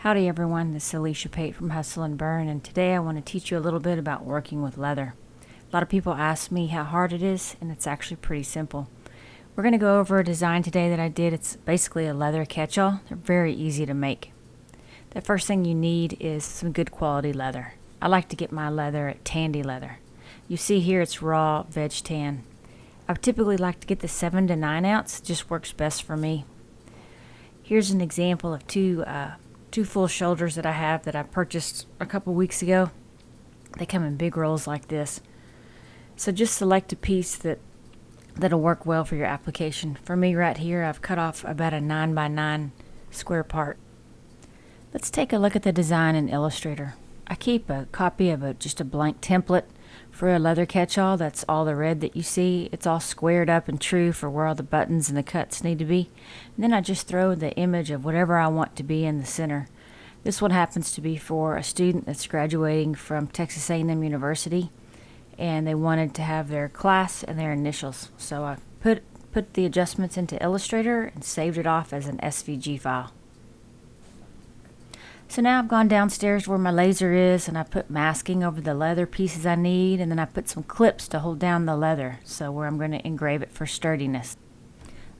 Howdy everyone, this is Alicia Pate from Hustle and Burn, and today I want to teach you a little bit about working with leather. A lot of people ask me how hard it is, and it's actually pretty simple. We're going to go over a design today that I did. It's basically a leather catch-all. They're very easy to make. The first thing you need is some good quality leather. I like to get my leather at Tandy Leather. You see here it's raw veg tan. I typically like to get the 7 to 9 ounce, it just works best for me. Here's an example of two full shoulders that I have that I purchased a couple weeks ago. They come in big rolls like this. So just select a piece that'll work well for your application. For me right here, I've cut off about a 9 by 9 square part. Let's take a look at the design in Illustrator. I keep a copy of just a blank template for a leather catch-all. That's all the red that you see. It's all squared up and true for where all the buttons and the cuts need to be. And then I just throw the image of whatever I want to be in the center. This one happens to be for a student that's graduating from Texas A&M University, and they wanted to have their class and their initials. So I put the adjustments into Illustrator and saved it off as an SVG file. So now I've gone downstairs where my laser is, and I put masking over the leather pieces I need, and then I put some clips to hold down the leather, so where I'm going to engrave it for sturdiness.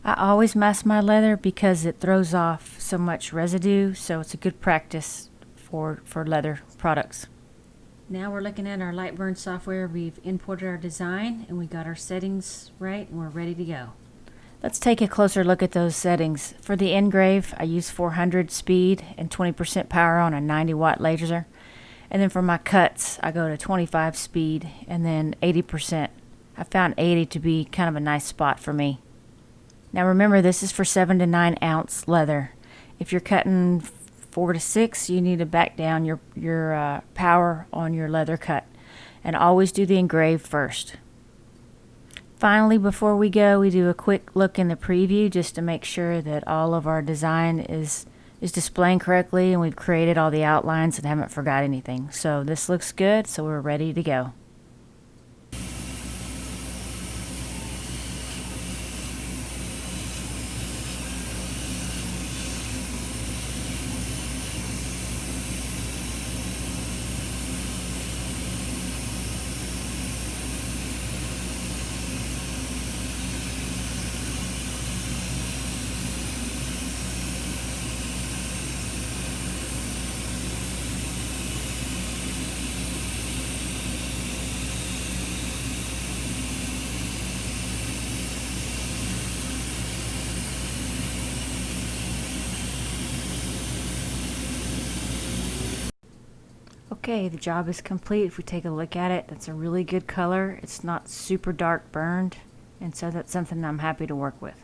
I always mask my leather because it throws off so much residue, so it's a good practice for leather products. Now we're looking at our Lightburn software. We've imported our design, and we got our settings right, and we're ready to go. Let's take a closer look at those settings. For the engrave, I use 400 speed and 20% power on a 90-watt laser. And then for my cuts, I go to 25 speed and then 80%. I found 80 to be kind of a nice spot for me. Now remember, this is for 7 to 9 ounce leather. If you're cutting 4 to 6, you need to back down your power on your leather cut. And always do the engrave first. Finally, before we go, we do a quick look in the preview just to make sure that all of our design is displaying correctly, and we've created all the outlines and haven't forgot anything. So this looks good, so we're ready to go. Okay, the job is complete. If we take a look at it, that's a really good color. It's not super dark burned, and so that's something I'm happy to work with.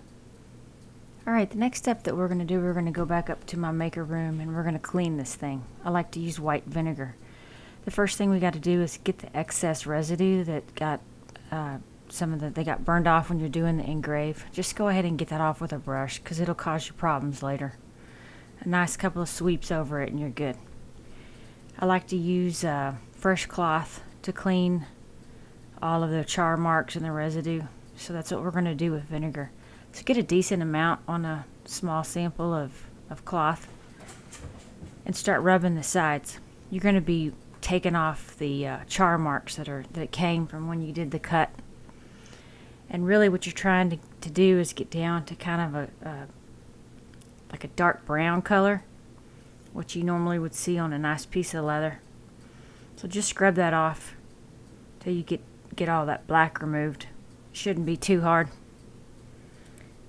Alright, the next step that we're going to do, we're going to go back up to my maker room and we're going to clean this thing. I like to use white vinegar. The first thing we got to do is get the excess residue that got they got burned off when you're doing the engrave. Just go ahead and get that off with a brush because it'll cause you problems later. A nice couple of sweeps over it and you're good. I like to use fresh cloth to clean all of the char marks and the residue. So that's what we're going to do with vinegar. So get a decent amount on a small sample of cloth and start rubbing the sides. You're going to be taking off the char marks that came from when you did the cut. And really what you're trying to do is get down to kind of like a dark brown color, what you normally would see on a nice piece of leather. So just scrub that off till you get all that black removed. Shouldn't be too hard.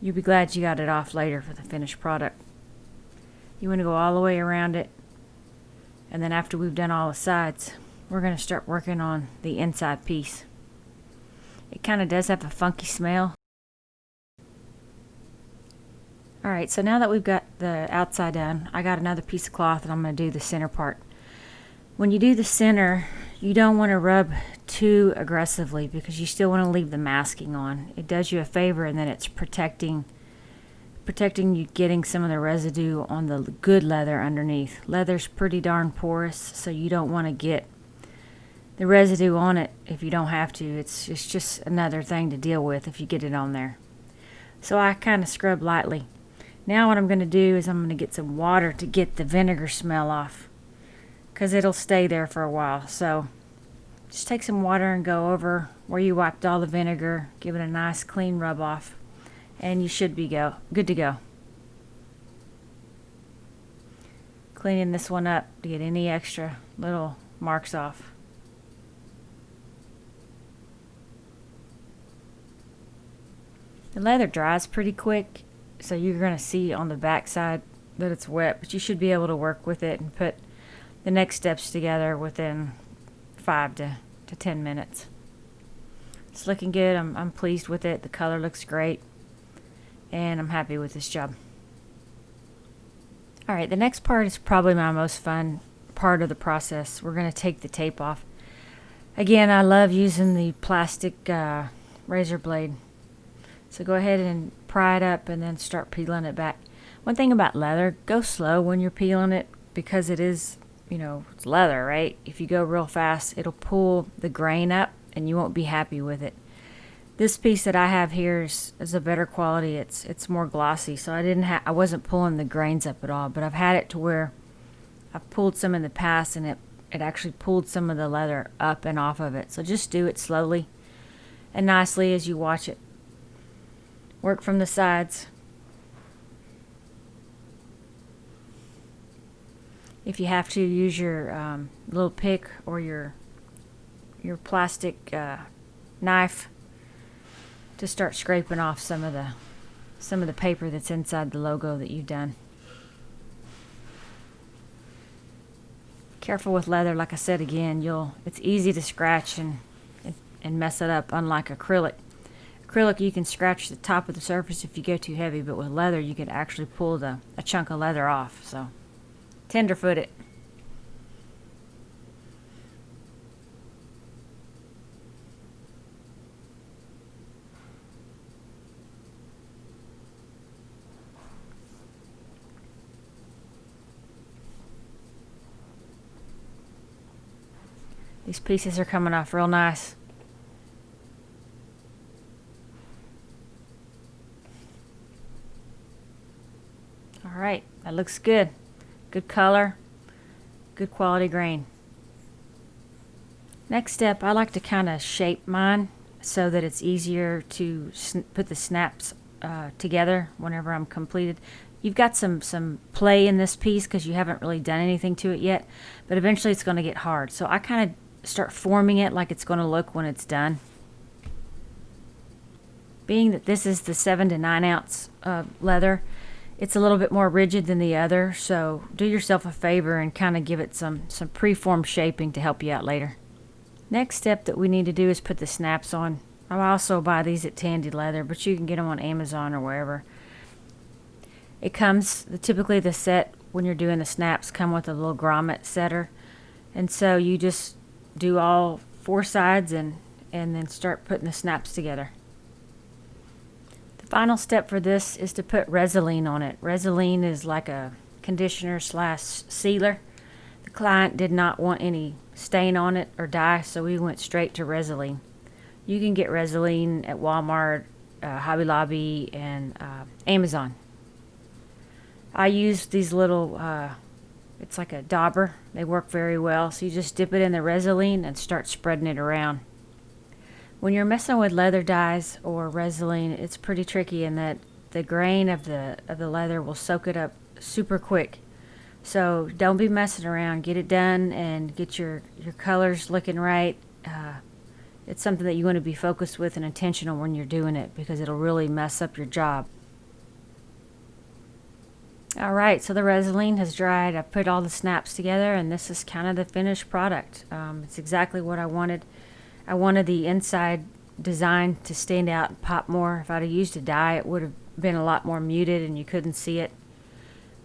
You'll be glad you got it off later for the finished product. You want to go all the way around it, and then after we've done all the sides, we're going to start working on the inside piece. It kind of does have a funky smell. Alright, so now that we've got the outside done, I got another piece of cloth and I'm going to do the center part. When you do the center, you don't want to rub too aggressively because you still want to leave the masking on. It does you a favor, and then it's protecting you getting some of the residue on the good leather underneath. Leather's pretty darn porous, so you don't want to get the residue on it if you don't have to. It's just another thing to deal with if you get it on there. So I kind of scrub lightly. Now what I'm going to do is I'm going to get some water to get the vinegar smell off, because it'll stay there for a while. So just take some water and go over where you wiped all the vinegar, give it a nice clean rub off, and you should be good to go. Cleaning this one up to get any extra little marks off. The leather dries pretty quick, so you're going to see on the back side that it's wet, but you should be able to work with it and put the next steps together within 5 to 10 minutes. It's looking good. I'm pleased with it. The color looks great, and I'm happy with this job. Alright, the next part is probably my most fun part of the process. We're going to take the tape off. Again, I love using the plastic razor blade. So go ahead and pry it up and then start peeling it back. One thing about leather, go slow when you're peeling it, because it is, it's leather, right? If you go real fast, it'll pull the grain up and you won't be happy with it. This piece that I have here is a better quality. It's more glossy, so I wasn't pulling the grains up at all, but I've had it to where I've pulled some in the past and it actually pulled some of the leather up and off of it. So just do it slowly and nicely as you watch it. Work from the sides. If you have to, use your little pick or your plastic knife to start scraping off some of the paper that's inside the logo that you've done. Careful with leather, like I said again, it's easy to scratch and mess it up, unlike acrylic. Acrylic, you can scratch the top of the surface if you go too heavy, but with leather you can actually pull a chunk of leather off. So tenderfoot it. These pieces are coming off real nice. Alright, that looks good. Good color, good quality grain. Next step, I like to kind of shape mine so that it's easier to put the snaps together whenever I'm completed. You've got some play in this piece because you haven't really done anything to it yet, but eventually it's going to get hard. So I kind of start forming it like it's going to look when it's done. Being that this is the 7 to 9 ounce leather, it's a little bit more rigid than the other, so do yourself a favor and kind of give it some preform shaping to help you out later. Next step that we need to do is put the snaps on. I also buy these at Tandy Leather, but you can get them on Amazon or wherever. It comes, typically the set when you're doing the snaps come with a little grommet setter, and so you just do all 4 sides and then start putting the snaps together. The final step for this is to put Resolene on it. Resolene is like a conditioner / sealer. The client did not want any stain on it or dye, so we went straight to Resolene. You can get Resolene at Walmart, Hobby Lobby, and Amazon. I use these little, it's like a dauber. They work very well. So you just dip it in the Resolene and start spreading it around. When you're messing with leather dyes or Resolene, it's pretty tricky in that the grain of the leather will soak it up super quick. So don't be messing around. Get it done and get your colors looking right. It's something that you want to be focused with and intentional when you're doing it, because it'll really mess up your job. Alright, so the Resolene has dried. I put all the snaps together, and this is kind of the finished product. It's exactly what I wanted. I wanted the inside design to stand out and pop more. If I'd have used a dye, it would have been a lot more muted and you couldn't see it.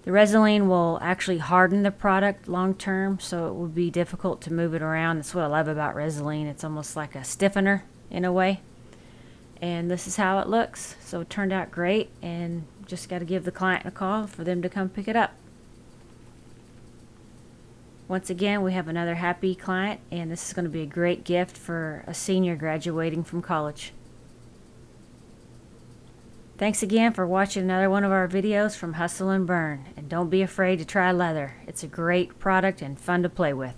The Resolene will actually harden the product long term, so it would be difficult to move it around. That's what I love about Resolene. It's almost like a stiffener in a way. And this is how it looks. So it turned out great, and just got to give the client a call for them to come pick it up. Once again, we have another happy client, and this is going to be a great gift for a senior graduating from college. Thanks again for watching another one of our videos from Hustle and Burn. And don't be afraid to try leather. It's a great product and fun to play with.